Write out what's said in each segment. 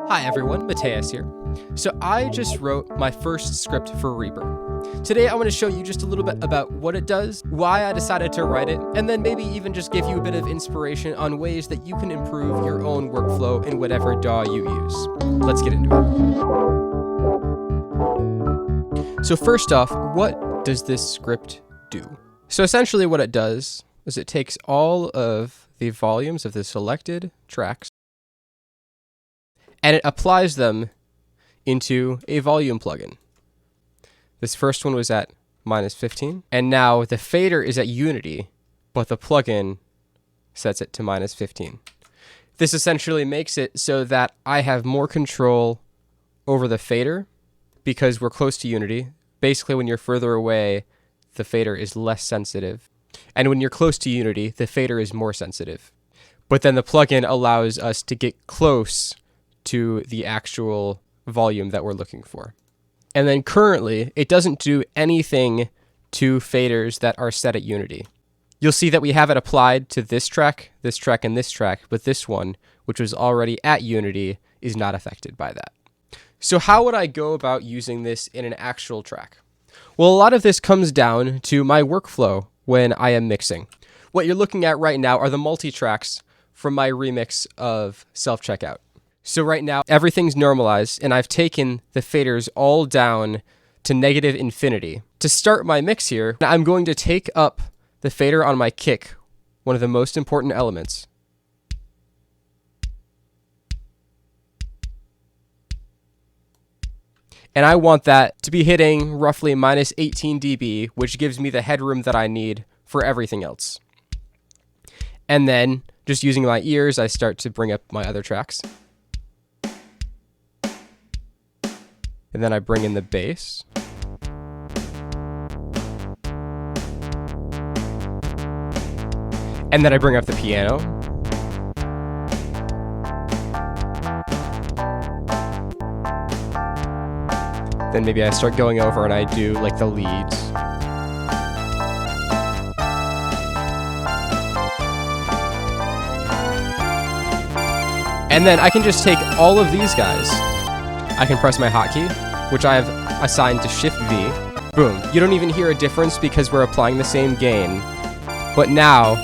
Hi everyone, Mattheas here. So I just wrote my first script for Reaper. Today I want to show you just a little bit about what it does, why I decided to write it, and then maybe even just give you a bit of inspiration on ways that you can improve your own workflow in whatever DAW you use. Let's get into it. So first off, what does this script do? So essentially what it does is it takes all of the volumes of the selected tracks and it applies them into a volume plugin. This first one was at -15, and now the fader is at unity, but the plugin sets it to -15. This essentially makes it so that I have more control over the fader because we're close to unity. Basically, when you're further away, the fader is less sensitive. And when you're close to unity, the fader is more sensitive. But then the plugin allows us to get close to the actual volume that we're looking for. And then currently, it doesn't do anything to faders that are set at unity. You'll see that we have it applied to this track, and this track, but this one, which was already at unity, is not affected by that. So how would I go about using this in an actual track? Well, a lot of this comes down to my workflow when I am mixing. What you're looking at right now are the multi-tracks from my remix of Self-Checkout. So right now, everything's normalized, and I've taken the faders all down to -infinity. To start my mix here, I'm going to take up the fader on my kick, one of the most important elements. And I want that to be hitting roughly -18 dB, which gives me the headroom that I need for everything else. And then, just using my ears, I start to bring up my other tracks. And then I bring in the bass. And then I bring up the piano. Then maybe I start going over and I do like the leads. And then I can just take all of these guys. I can press my hotkey, which I have assigned to Shift-V. Boom. You don't even hear a difference because we're applying the same gain. But now,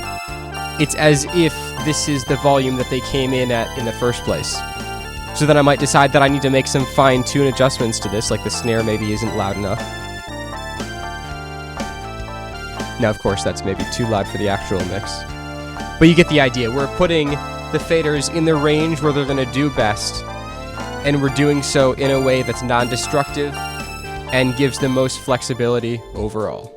it's as if this is the volume that they came in at in the first place. So then I might decide that I need to make some fine-tune adjustments to this, like the snare maybe isn't loud enough. Now, of course, that's maybe too loud for the actual mix. But you get the idea. We're putting the faders in the range where they're going to do best. And we're doing so in a way that's non-destructive and gives the most flexibility overall.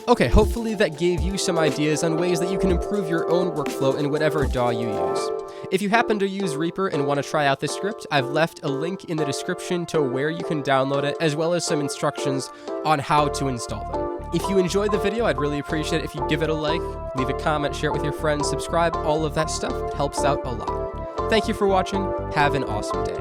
Okay, hopefully that gave you some ideas on ways that you can improve your own workflow in whatever DAW you use. If you happen to use Reaper and want to try out this script, I've left a link in the description to where you can download it, as well as some instructions on how to install them. If you enjoyed the video, I'd really appreciate it if you give it a like, leave a comment, share it with your friends, subscribe, all of that stuff. It helps out a lot. Thank you for watching. Have an awesome day.